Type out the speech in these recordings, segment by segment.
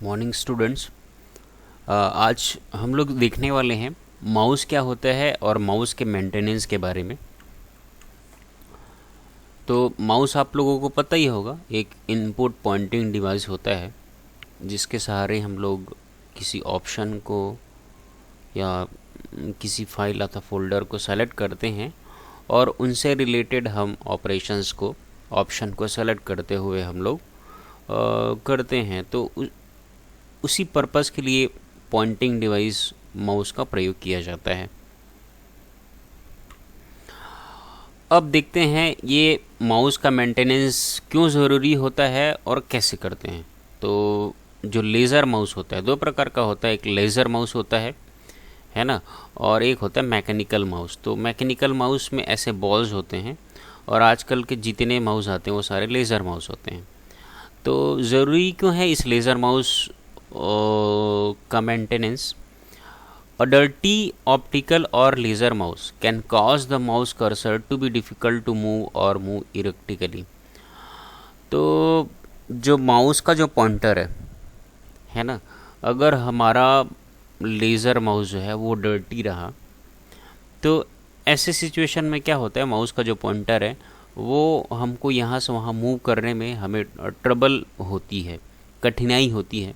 Morning students. आज हम लोग देखने वाले हैं माउस क्या होता है और माउस के मेंटेनेंस के बारे में। तो माउस आप लोगों को पता ही होगा, एक इनपुट पॉइंटिंग डिवाइस होता है जिसके सहारे हम लोग किसी ऑप्शन को या किसी फाइल अथवा फोल्डर को सेलेक्ट करते हैं और उनसे रिलेटेड हम ऑपरेशंस को ऑप्शन को सेलेक्ट करते हुए हम लोग करते हैं। तो उसी पर्पस के लिए पॉइंटिंग डिवाइस माउस का प्रयोग किया जाता है। अब देखते हैं ये माउस का मेंटेनेंस क्यों ज़रूरी होता है और कैसे करते हैं। तो जो लेज़र माउस होता है, दो प्रकार का होता है, एक लेज़र माउस होता है ना, और एक होता है मैकेनिकल माउस। तो मैकेनिकल माउस में ऐसे बॉल्स होते हैं और आजकल के जितने माउस आते हैं वो सारे लेज़र माउस होते हैं। तो ज़रूरी क्यों है इस लेज़र माउस का maintenance? A dirty optical or laser mouse can cause the mouse cursor to be difficult to move or move erratically। तो जो माउस का जो पॉइंटर है ना, अगर हमारा लेज़र माउस जो है वो डर्टी रहा तो ऐसे सिचुएशन में क्या होता है, माउस का जो पॉइंटर है वो हमको यहाँ से वहाँ मूव करने में हमें ट्रबल होती है, कठिनाई होती है।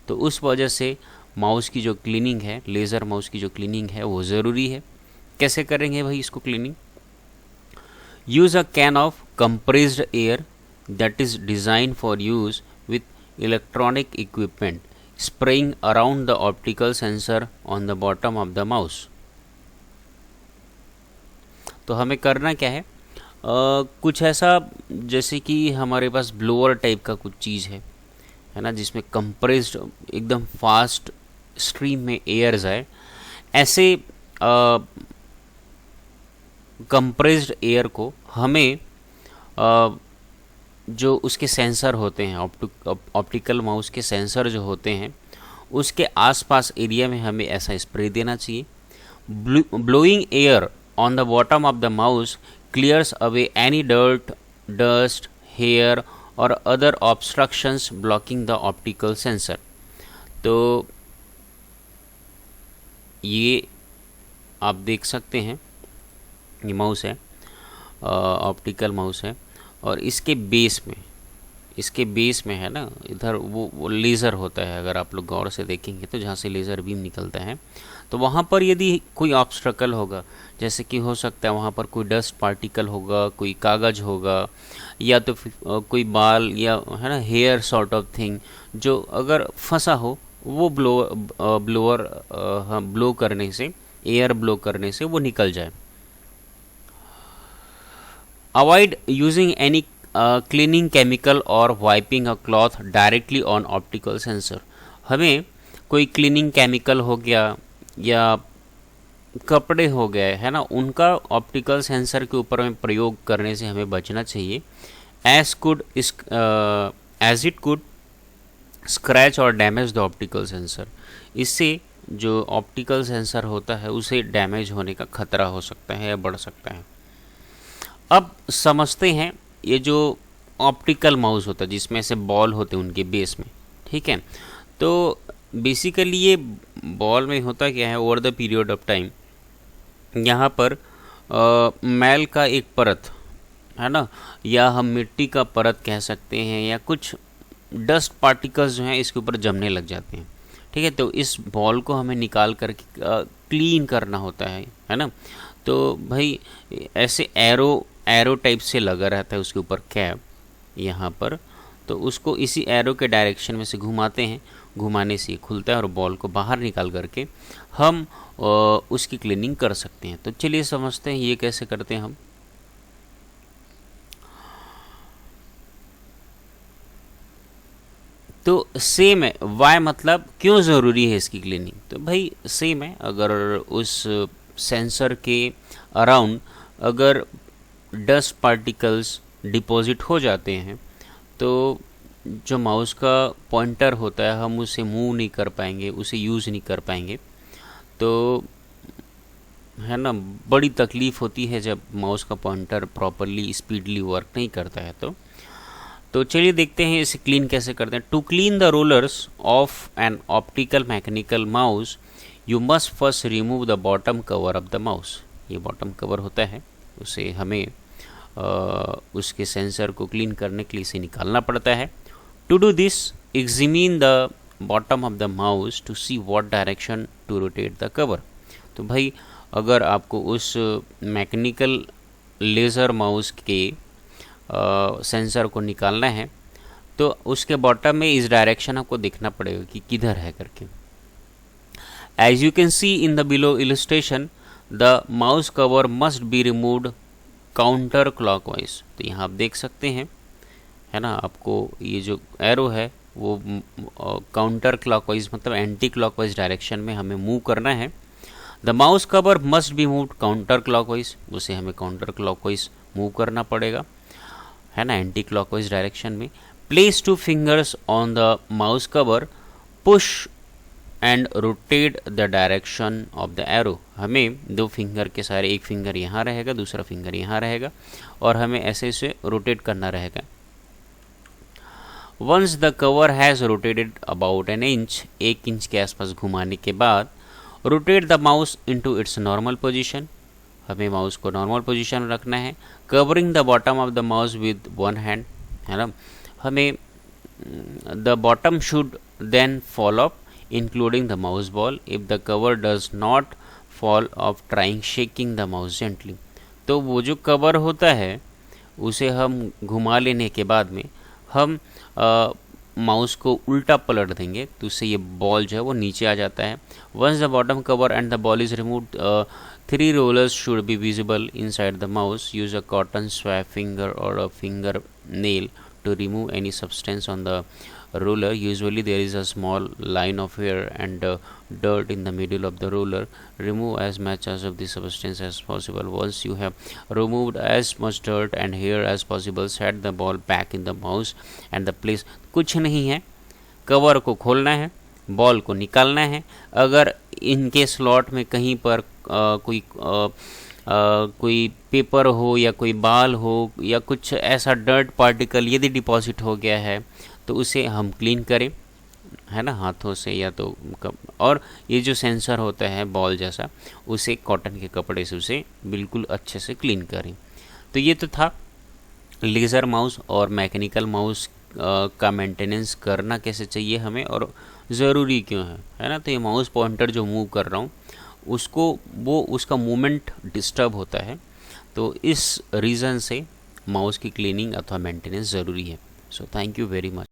तो उस वजह से माउस की जो क्लीनिंग है, लेज़र माउस की जो क्लीनिंग है वो ज़रूरी है। कैसे करेंगे भाई इसको cleaning? Use a can of compressed air that is design for use with electronic equipment spraying around the optical sensor on the bottom of the mouse. तो हमें करना क्या है, कुछ ऐसा जैसे कि हमारे पास ब्लोअर टाइप का कुछ चीज़ है ना, जिसमें कंप्रेस्ड एकदम फास्ट स्ट्रीम में एयर जाए। ऐसे कंप्रेस्ड एयर को हमें जो उसके सेंसर होते हैं, ऑप्टिकल माउस के सेंसर जो होते हैं उसके आसपास एरिया में हमें ऐसा स्प्रे देना चाहिए। Blowing air on the bottom of the mouse clears away any dirt, dust, hair और other obstructions blocking the optical sensor. तो ये आप देख सकते हैं, ये माउस है, ऑप्टिकल माउस है, और इसके बेस में है ना, इधर वो लेज़र होता है। अगर आप लोग गौर से देखेंगे तो जहाँ से लेज़र बीम निकलता है तो वहाँ पर यदि कोई ऑब्स्ट्रकल होगा, जैसे कि हो सकता है वहाँ पर कोई डस्ट पार्टिकल होगा, कोई कागज़ होगा, या तो कोई बाल या है ना हेयर सॉर्ट ऑफ थिंग जो अगर फंसा हो, वो ब्लो करने से, एयर ब्लो करने से वो निकल जाए। Avoid using any cleaning chemical और wiping a cloth directly on optical sensor. हमें कोई क्लीनिंग केमिकल हो गया या कपड़े हो गए है ना, उनका ऑप्टिकल सेंसर के ऊपर में प्रयोग करने से हमें बचना चाहिए। एज इट कुड स्क्रैच और डैमेज द ऑप्टिकल सेंसर। इससे जो ऑप्टिकल सेंसर होता है उसे डैमेज होने का खतरा हो सकता है या बढ़ सकता है। अब समझते हैं ये जो ऑप्टिकल माउस होता है जिसमें से बॉल होते हैं उनके बेस में, ठीक है। तो बेसिकली ये बॉल में होता क्या है, over the period of time यहाँ पर मैल का एक परत है ना, या हम मिट्टी का परत कह सकते हैं, या कुछ डस्ट पार्टिकल्स जो हैं इसके ऊपर जमने लग जाते हैं, ठीक है। तो इस बॉल को हमें निकाल कर क्लीन करना होता है ना। तो भाई ऐसे एरो टाइप से लगा रहता है उसके ऊपर कैप यहाँ पर, तो उसको इसी एरो के डायरेक्शन में से घुमाते हैं, घुमाने से ये खुलता है और बॉल को बाहर निकाल करके हम उसकी क्लीनिंग कर सकते हैं। तो चलिए समझते हैं ये कैसे करते हैं हम। तो सेम है, वाई मतलब क्यों ज़रूरी है इसकी क्लीनिंग। तो भाई सेम है, अगर उस सेंसर के अराउंड अगर डस्ट पार्टिकल्स डिपॉजिट हो जाते हैं तो जो माउस का पॉइंटर होता है हम उसे मूव नहीं कर पाएंगे, उसे यूज़ नहीं कर पाएंगे। तो है ना, बड़ी तकलीफ़ होती है जब माउस का पॉइंटर प्रॉपरली स्पीडली वर्क नहीं करता है। तो तो चलिए देखते हैं इसे क्लीन कैसे करते हैं। To clean the rollers of an optical mechanical mouse you must first remove the bottom cover of the mouse. ये बॉटम कवर होता है, उसे हमें उसके सेंसर को क्लीन करने के लिए इसे निकालना पड़ता है। To do this examine the bottom of the mouse to see what direction to rotate the cover. तो भाई अगर आपको उस मैकेनिकल लेज़र माउस के सेंसर को निकालना है तो उसके बॉटम में इस डायरेक्शन आपको देखना पड़ेगा कि किधर है करके। As you can see in the below illustration the mouse cover must be removed counter clockwise. तो यहाँ आप देख सकते हैं, है ना, आपको ये जो एरो है वो काउंटर क्लॉकवाइज मतलब एंटी क्लॉकवाइज डायरेक्शन में हमें मूव करना है। The mouse cover must be moved counter clockwise, उसे हमें काउंटर क्लॉकवाइज मूव करना पड़ेगा, है ना, एंटी क्लॉकवाइज डायरेक्शन में। Place 2 fingers on the mouse cover, push and rotate the direction of the arrow. हमें 2 फिंगर के सारे, एक फिंगर यहाँ रहेगा, दूसरा फिंगर यहाँ रहेगा और हमें ऐसे इसे रोटेट करना रहेगा। Once the cover has rotated about an inch, 1 inch के आसपास घुमाने के बाद rotate the mouse into its normal position, हमें माउस को नॉर्मल पोजीशन में रखना है। Covering the bottom of the mouse with 1 hand, है ना, हमें the bottom should then fall off including the mouse ball if the cover does not fall off, trying shaking the mouse gently. तो वो जो cover होता है उसे हम घुमा लेने के बाद में हम माउस को उल्टा पलट देंगे तो उससे ये बॉल जो है वो नीचे आ जाता है। Once the bottom cover and the ball is removed 3 rollers should be visible inside the mouse. Use a cotton swab finger or a finger nail to remove any substance on the roller. Usually there is a small line of hair and dirt in the middle of the roller. Remove as much of the substance as possible. Once you have removed as much dirt and hair as possible, set the ball back in the mouse and the place. कुछ नहीं है, cover को खोलना है, ball को निकालना है। अगर इनके स्लॉट में कहीं पर कोई पेपर हो या कोई बाल हो या कुछ ऐसा डर्ट पार्टिकल यदि डिपॉजिट हो गया है तो उसे हम क्लीन करें, है ना, हाथों से या तो और ये जो सेंसर होता है बॉल जैसा उसे कॉटन के कपड़े से उसे बिल्कुल अच्छे से क्लीन करें। तो ये तो था लेज़र माउस और मैकेनिकल माउस का मेंटेनेंस करना कैसे चाहिए हमें और ज़रूरी क्यों है ना। तो ये माउस पॉइंटर जो मूव कर रहा हूँ उसका मूवमेंट डिस्टर्ब होता है, तो इस रीज़न से माउस की क्लीनिंग अथवा मेंटेनेंस ज़रूरी है। So thank you very much.